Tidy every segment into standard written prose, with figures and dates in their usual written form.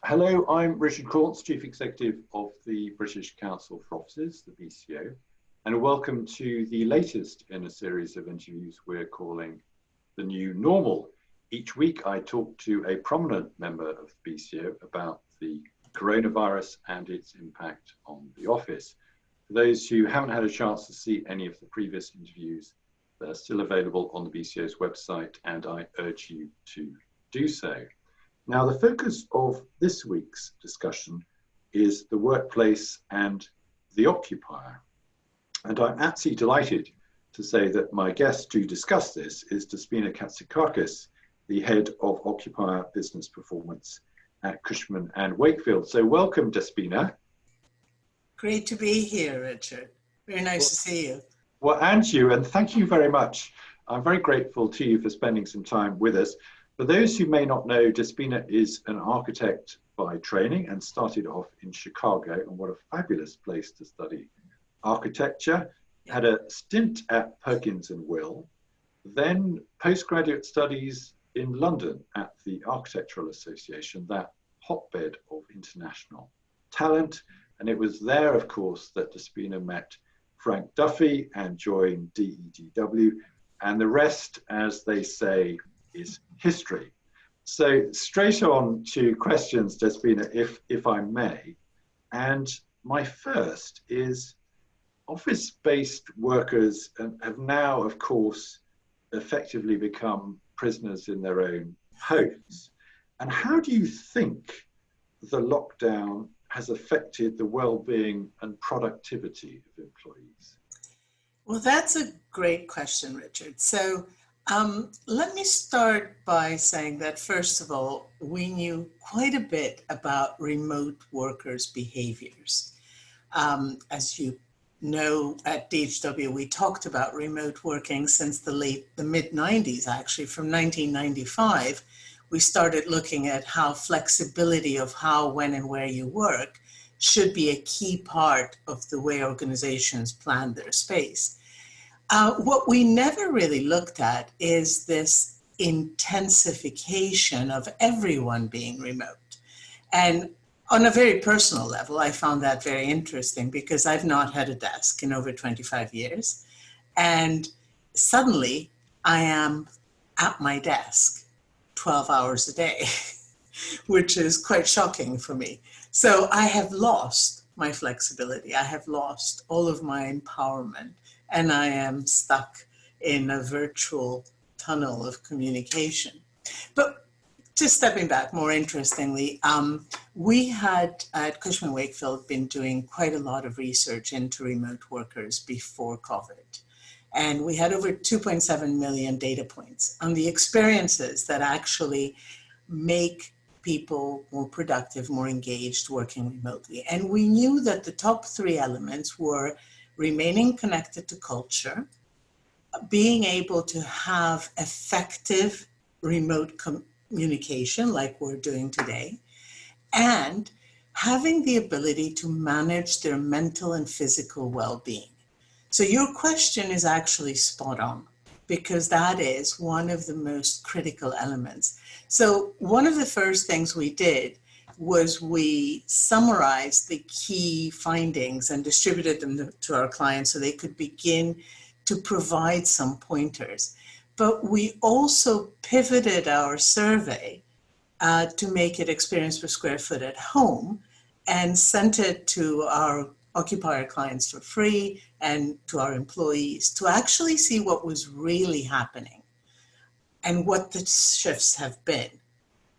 Hello, I'm Richard Corns, Chief Executive of the British Council for Offices, the BCO, and welcome to the latest in a series of interviews we're calling The New Normal. Each week I talk to a prominent member of the BCO about the coronavirus and its impact on the office. For those who haven't had a chance to see any of the previous interviews, they're still available on the BCO's website, and I urge you to do so. Now, the focus of this week's discussion is the workplace and the occupier. And I'm absolutely delighted to say that my guest to discuss this is Despina Katsikakis, the head of occupier business performance at Cushman and Wakefield. So welcome, Despina. Great to be here, Richard. Very nice to see you. Well, and you, and thank you very much. I'm very grateful to you for spending some time with us. For those who may not know, Despina is an architect by training and started off in Chicago, and what a fabulous place to study architecture. Had a stint at Perkins and Will, then postgraduate studies in London at the Architectural Association, that hotbed of international talent. And it was there, of course, that Despina met Frank Duffy and joined DEGW, and the rest, as they say, is history. So straight on to questions, Despina, if I may. And my first is, office-based workers have now, of course, effectively become prisoners in their own homes. And how do you think the lockdown has affected the well-being and productivity of employees? Well, that's a great question, Richard. So let me start by saying that, first of all, we knew quite a bit about remote workers' behaviors. As you know, at DHW, we talked about remote working since the mid-90s, actually. From 1995, we started looking at how flexibility of how, when, and where you work should be a key part of the way organizations plan their space. What we never really looked at is this intensification of everyone being remote. And on a very personal level, I found that very interesting because I've not had a desk in over 25 years. And suddenly I am at my desk 12 hours a day, which is quite shocking for me. So I have lost my flexibility. I have lost all of my empowerment, and I am stuck in a virtual tunnel of communication. But just stepping back, more interestingly, we had at Cushman Wakefield been doing quite a lot of research into remote workers before COVID. And we had over 2.7 million data points on the experiences that actually make people more productive, more engaged working remotely. And we knew that the top three elements were remaining connected to culture, being able to have effective remote communication like we're doing today, and having the ability to manage their mental and physical well-being. So your question is actually spot on, because that is one of the most critical elements. So one of the first things we did was we summarized the key findings and distributed them to our clients so they could begin to provide some pointers. But we also pivoted our survey to make it experience per square foot at home and sent it to our occupier clients for free and to our employees to actually see what was really happening and what the shifts have been.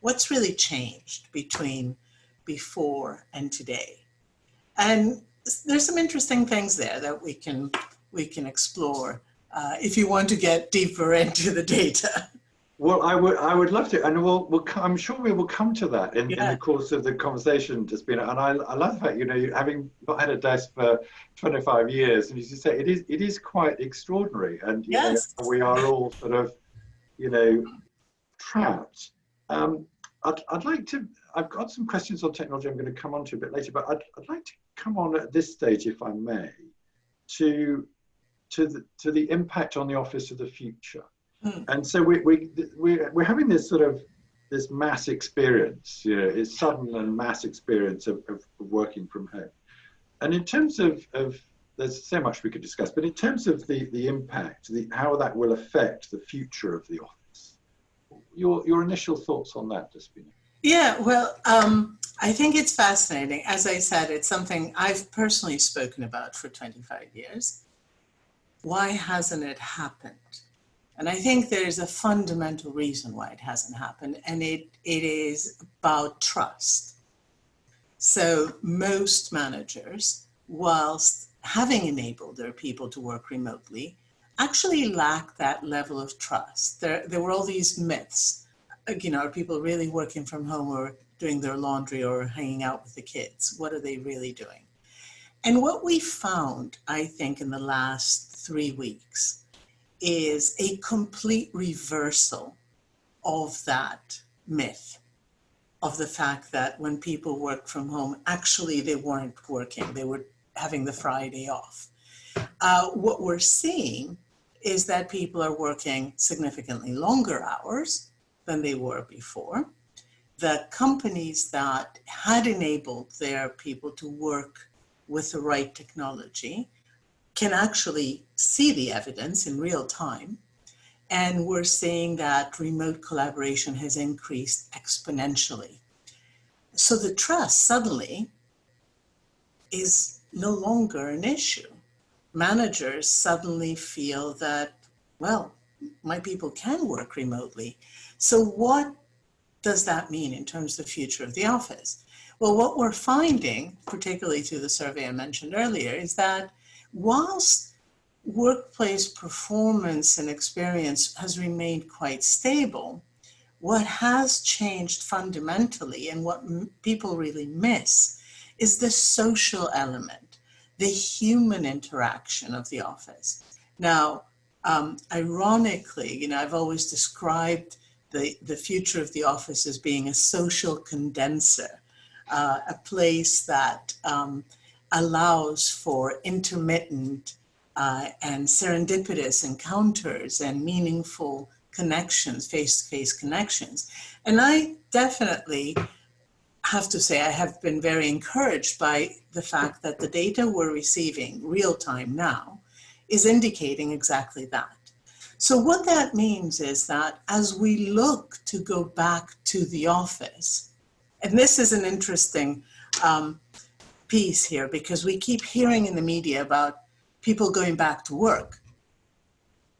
What's really changed between before and today? And there's some interesting things there that we can explore if you want to get deeper into the data. Well, I would love to, and I'm sure we will come to that in the course of the conversation, Despina. And I love the fact, you having not had a desk for 25 years, and as you say, it is quite extraordinary, and yes, we are all sort of, trapped. I'd like to. I've got some questions on technology I'm going to come on to a bit later, but I'd like to come on at this stage, if I may, to the impact on the office of the future. And so we're having this this mass experience, it's sudden and mass experience of working from home. And in terms of there's so much we could discuss, but in terms of the impact, how that will affect the future of the office, your initial thoughts on that, Despina? Yeah, well, I think it's fascinating. As I said, it's something I've personally spoken about for 25 years. Why hasn't it happened? And I think there's a fundamental reason why it hasn't happened, and it is about trust. So most managers, whilst having enabled their people to work remotely, actually lack that level of trust. There were all these myths. Are people really working from home or doing their laundry or hanging out with the kids? What are they really doing? And what we found, I think, in the last 3 weeks is a complete reversal of that myth, of the fact that when people work from home, actually they weren't working, they were having the Friday off. What we're seeing is that people are working significantly longer hours than they were before. The companies that had enabled their people to work with the right technology can actually see the evidence in real time. And we're seeing that remote collaboration has increased exponentially. So the trust suddenly is no longer an issue. Managers suddenly feel that, well, my people can work remotely. So what does that mean in terms of the future of the office? Well, what we're finding, particularly through the survey I mentioned earlier, is that whilst workplace performance and experience has remained quite stable, what has changed fundamentally and what people really miss is the social element, the human interaction of the office. Now, ironically, I've always described the future of the office as being a social condenser, a place that allows for intermittent and serendipitous encounters and meaningful connections, face-to-face connections. And I definitely have to say I have been very encouraged by the fact that the data we're receiving real time now is indicating exactly that. So what that means is that as we look to go back to the office, and this is an interesting piece here because we keep hearing in the media about people going back to work.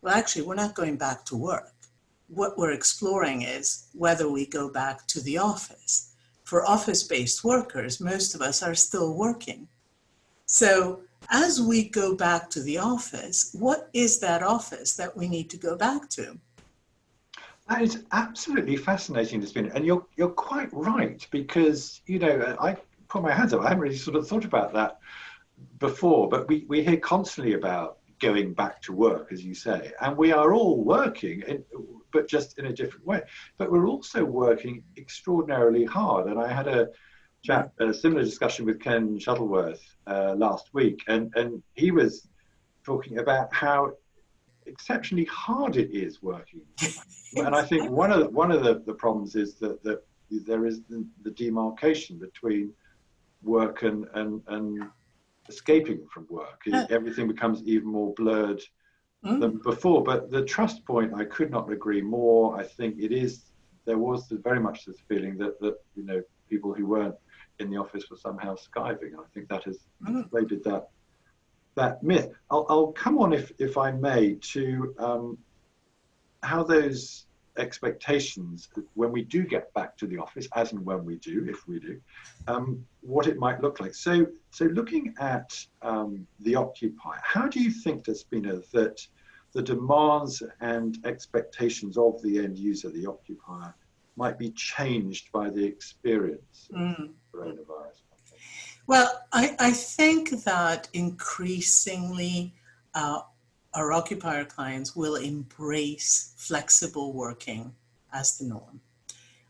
Well, actually, we're not going back to work. What we're exploring is whether we go back to the office. For office-based workers, most of us are still working. So as we go back to the office, what is that office that we need to go back to? That is absolutely fascinating, Despina, and you're quite right, because I put my hands up. I haven't really sort of thought about that before, but we hear constantly about going back to work, as you say, and we are all working, but just in a different way. But we're also working extraordinarily hard, and I had a similar discussion with Ken Shuttleworth last week, and he was talking about how exceptionally hard it is working. And I think one of the problems is that there is the demarcation between work and escaping from work. Everything becomes even more blurred than before. But the trust point, I could not agree more. I think there was very much this feeling that people who weren't in the office were somehow skiving. And I think that has inflated that myth. I'll come on, if I may, to how those expectations, when we do get back to the office, as and when we do, if we do, what it might look like. So looking at the occupier, how do you think, Despina, that the demands and expectations of the end user, the occupier, might be changed by the experience of coronavirus? Well, I think that increasingly our occupier clients will embrace flexible working as the norm.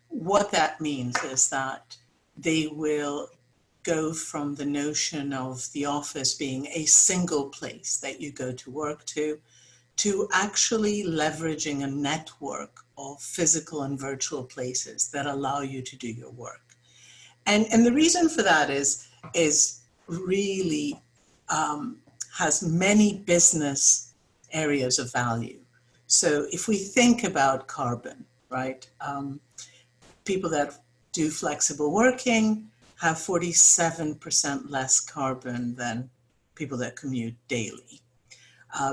What that means is that they will go from the notion of the office being a single place that you go to work to to actually leveraging a network of physical and virtual places that allow you to do your work. And the reason for that is really has many business areas of value. So if we think about carbon, right? People that do flexible working have 47% less carbon than people that commute daily.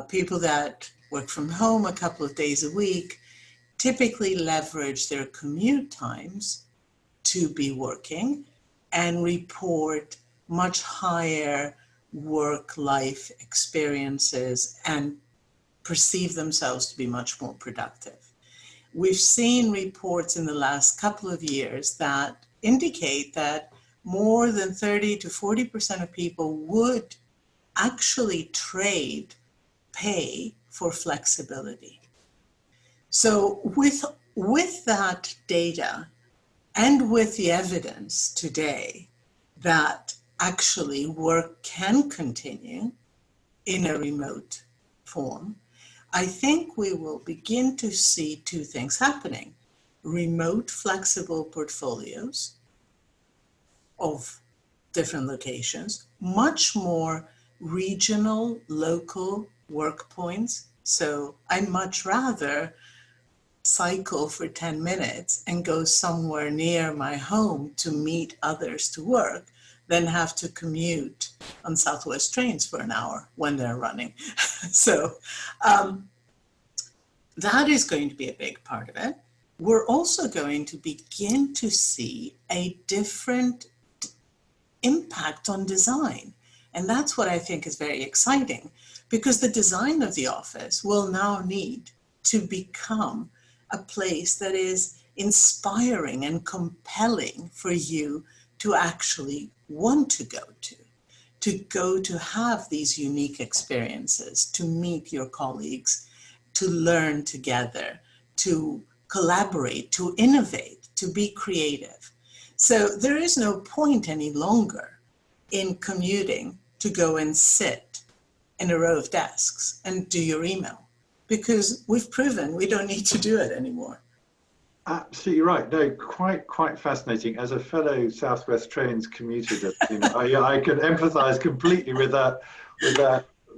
People that work from home a couple of days a week typically leverage their commute times to be working and report much higher work-life experiences and perceive themselves to be much more productive. We've seen reports in the last couple of years that indicate that more than 30 to 40% of people would actually trade pay for flexibility. So with that data and with the evidence today that actually work can continue in a remote form, I think we will begin to see two things happening. Remote flexible portfolios of different locations, much more regional, local work points. So I'd much rather cycle for 10 minutes and go somewhere near my home to meet others to work than have to commute on Southwest trains for an hour when they're running. So that is going to be a big part of it. We're also going to begin to see a different impact on design. And that's what I think is very exciting, because the design of the office will now need to become a place that is inspiring and compelling for you to actually want to go to have these unique experiences, to meet your colleagues, to learn together, to collaborate, to innovate, to be creative. So there is no point any longer in commuting to go and sit in a row of desks and do your email, because we've proven we don't need to do it anymore. Absolutely right. No, quite fascinating. As a fellow Southwest Trains commuter, I can empathise completely with that.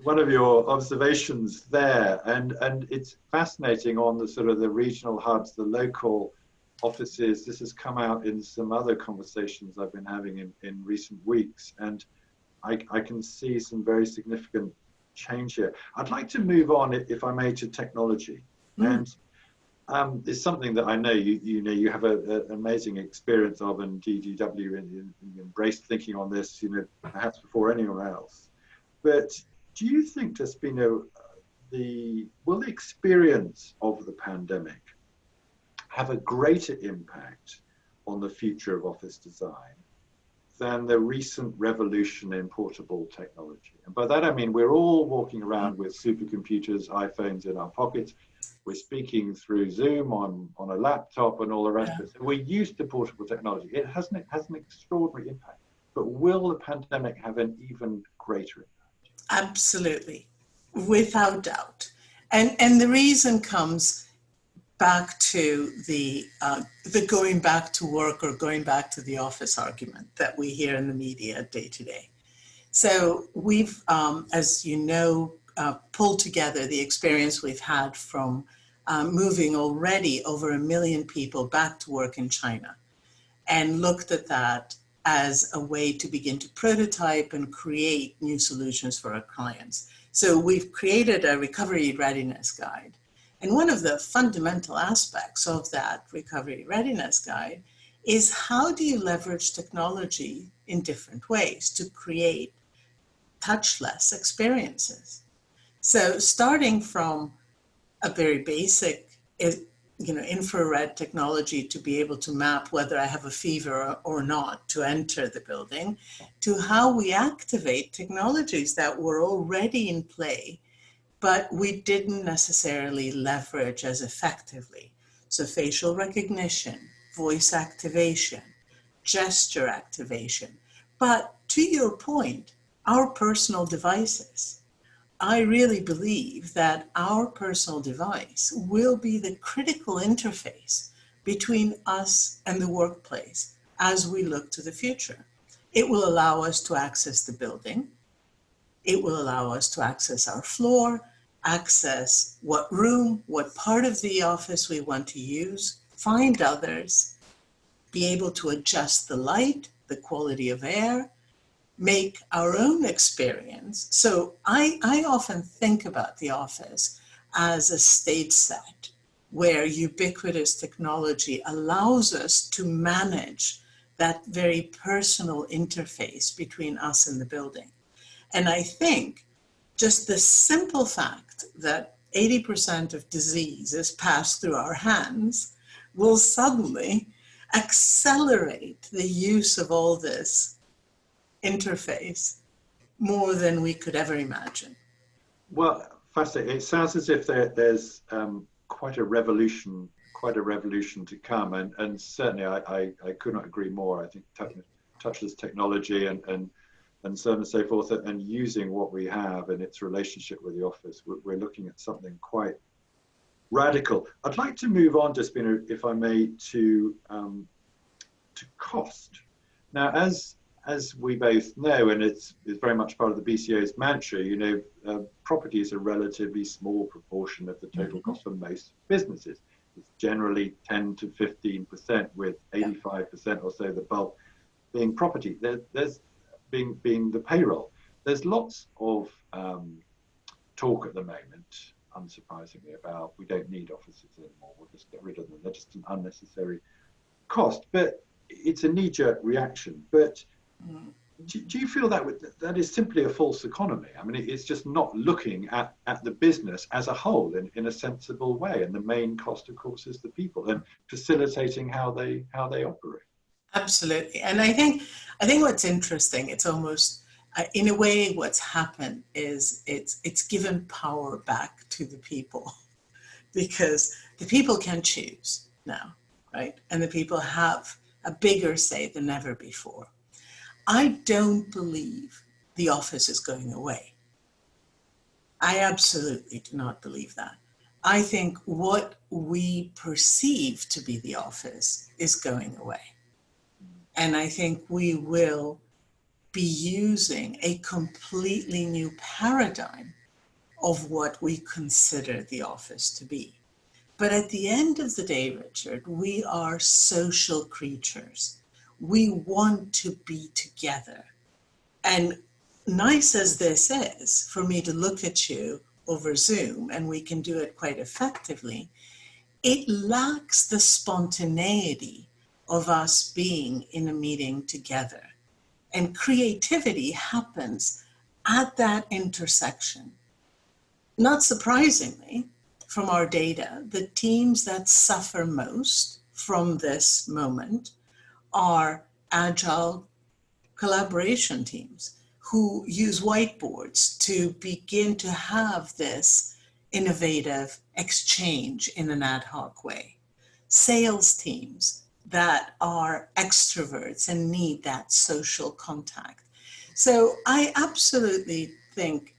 One of your observations there, and it's fascinating on the sort of the regional hubs, the local offices. This has come out in some other conversations I've been having in recent weeks, and I can see some very significant change here. I'd like to move on, if I may, to technology. And it's something that I know you have an amazing experience of, and DGW and embraced thinking on this, perhaps before anyone else. But do you think, Despina, will the experience of the pandemic have a greater impact on the future of office design than the recent revolution in portable technology? And by that I mean we're all walking around with supercomputers, iPhones in our pockets. We're speaking through Zoom on a laptop and all the rest of it. So we're used to portable technology. It has an extraordinary impact. But will the pandemic have an even greater impact? Absolutely, without doubt. And the reason comes back to the going back to work or going back to the office argument that we hear in the media day to day. So we've, as you know, pulled together the experience we've had from moving already over 1 million people back to work in China, and looked at that as a way to begin to prototype and create new solutions for our clients. So we've created a recovery readiness guide. And one of the fundamental aspects of that recovery readiness guide is how do you leverage technology in different ways to create touchless experiences? So starting from a very basic, infrared technology to be able to map whether I have a fever or not to enter the building, to how we activate technologies that were already in play, but we didn't necessarily leverage as effectively. So facial recognition, voice activation, gesture activation. But to your point, our personal devices I really believe that our personal device will be the critical interface between us and the workplace as we look to the future. It will allow us to access the building. It will allow us to access our floor, access what room, what part of the office we want to use, find others, be able to adjust the light, the quality of air, make our own experience. So I often think about the office as a stage set where ubiquitous technology allows us to manage that very personal interface between us and the building. And I think just the simple fact that 80% of disease is passed through our hands will suddenly accelerate the use of all this interface more than we could ever imagine. Well, fascinating. It sounds as if there's quite a revolution to come, and certainly I could not agree more. I think touchless technology and so on and so forth, and using what we have and its relationship with the office, we're looking at something quite radical. I'd like to move on, Despina, if I may, to cost. Now, as we both know, and it's very much part of the BCO's mantra, you know, property is a relatively small proportion of the total cost for most businesses. It's generally 10 to 15%, with 85% or so the bulk being property. There's being the payroll. There's lots of talk at the moment, unsurprisingly, about we don't need offices anymore, we'll just get rid of them. They're just an unnecessary cost. But it's a knee-jerk reaction. But do you feel that is simply a false economy? I mean, it's just not looking at the business as a whole in a sensible way. And the main cost, of course, is the people and facilitating how they operate. Absolutely. And I think what's interesting, it's almost, in a way, what's happened is it's given power back to the people, because the people can choose now, right? And the people have a bigger say than ever before. I don't believe the office is going away. I absolutely do not believe that. I think what we perceive to be the office is going away. And I think we will be using a completely new paradigm of what we consider the office to be. But at the end of the day, Richard, we are social creatures. We want to be together. And nice as this is, for me to look at you over Zoom, and we can do it quite effectively, it lacks the spontaneity of us being in a meeting together. And creativity happens at that intersection. Not surprisingly, from our data, the teams that suffer most from this moment are agile collaboration teams who use whiteboards to begin to have this innovative exchange in an ad hoc way. Sales teams that are extroverts and need that social contact. So I absolutely think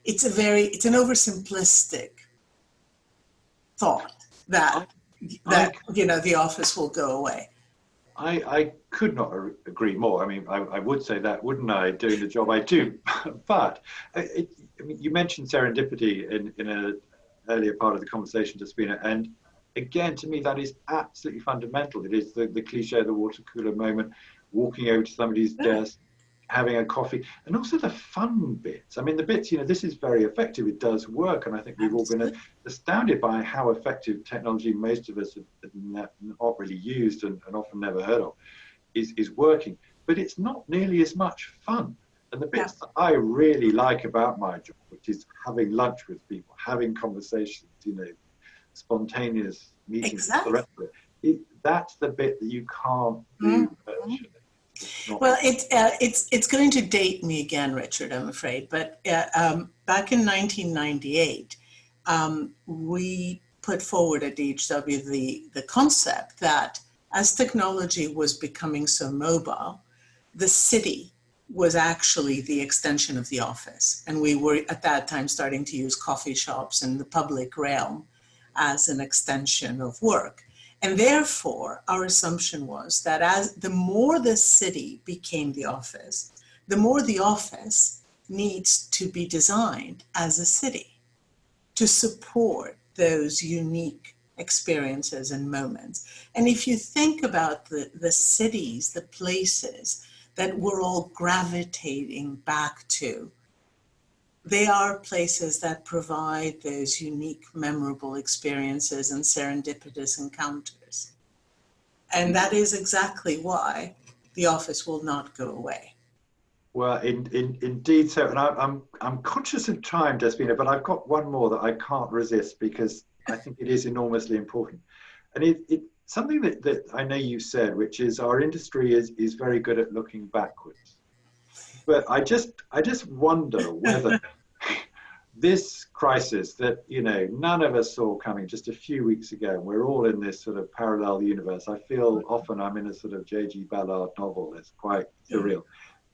it's an oversimplistic thought that you know, the office will go away. I could not agree more. I mean, I would say that, wouldn't I, doing the job I do? But I mean, you mentioned serendipity in an earlier part of the conversation, Despina, and again, to me, that is absolutely fundamental. It is the cliche of the water cooler moment, walking over to somebody's desk, having a coffee, and also the fun bits. I mean, the bits, you know, this is very effective. It does work. And I think we've all been astounded by how effective technology most of us have not really used and often never heard of is working. But it's not nearly as much fun. And the bits that I really like about my job, which is having lunch with people, having conversations, you know, spontaneous meetings, exactly. The rest of it, that's the bit that you can't do virtually. Well, it's going to date me again, Richard, I'm afraid. But back in 1998, we put forward at DHW the concept that as technology was becoming so mobile, the city was actually the extension of the office. And we were at that time starting to use coffee shops in the public realm as an extension of work. And therefore, our assumption was that as the more the city became the office, the more the office needs to be designed as a city to support those unique experiences and moments. And if you think about the cities, the places that we're all gravitating back to, they are places that provide those unique, memorable experiences and serendipitous encounters. And that is exactly why the office will not go away. Well, indeed so. And I'm conscious of time, Despina, but I've got one more that I can't resist because I think it is enormously important. And it's something that I know you said, which is our industry is very good at looking backwards. But I just wonder whether this crisis that, you know, none of us saw coming just a few weeks ago, and we're all in this sort of parallel universe. I feel often I'm in a sort of J.G. Ballard novel. It's quite surreal.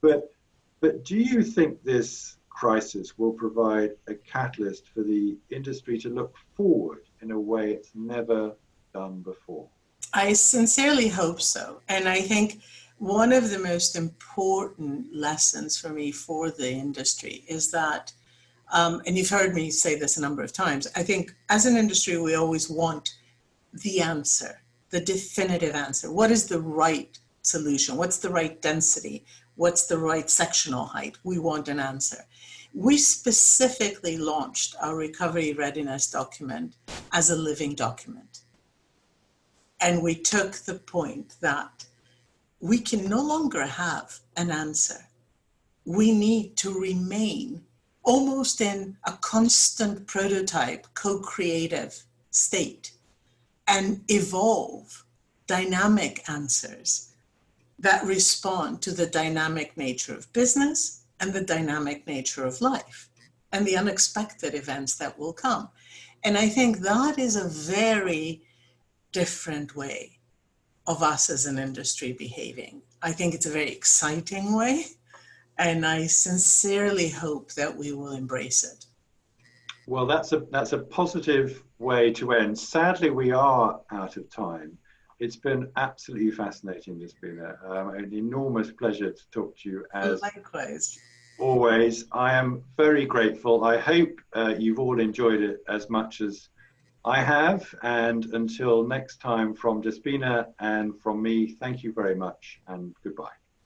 But do you think this crisis will provide a catalyst for the industry to look forward in a way it's never done before? I sincerely hope so. And I think one of the most important lessons for me for the industry is that, and you've heard me say this a number of times, I think as an industry, we always want the answer, the definitive answer. What is the right solution? What's the right density? What's the right sectional height? We want an answer. We specifically launched our recovery readiness document as a living document. And we took the point that we can no longer have an answer. We need to remain almost in a constant prototype, co-creative state and evolve dynamic answers that respond to the dynamic nature of business and the dynamic nature of life and the unexpected events that will come. And I think that is a very different way of us as an industry behaving. I think it's a very exciting way, and I sincerely hope that we will embrace it. Well, that's a positive way to end. Sadly, we are out of time. It's been absolutely fascinating, Despina. An enormous pleasure to talk to you as likewise. Always. I am very grateful. I hope you've all enjoyed it as much as I have. And until next time, from Despina and from me, thank you very much and goodbye.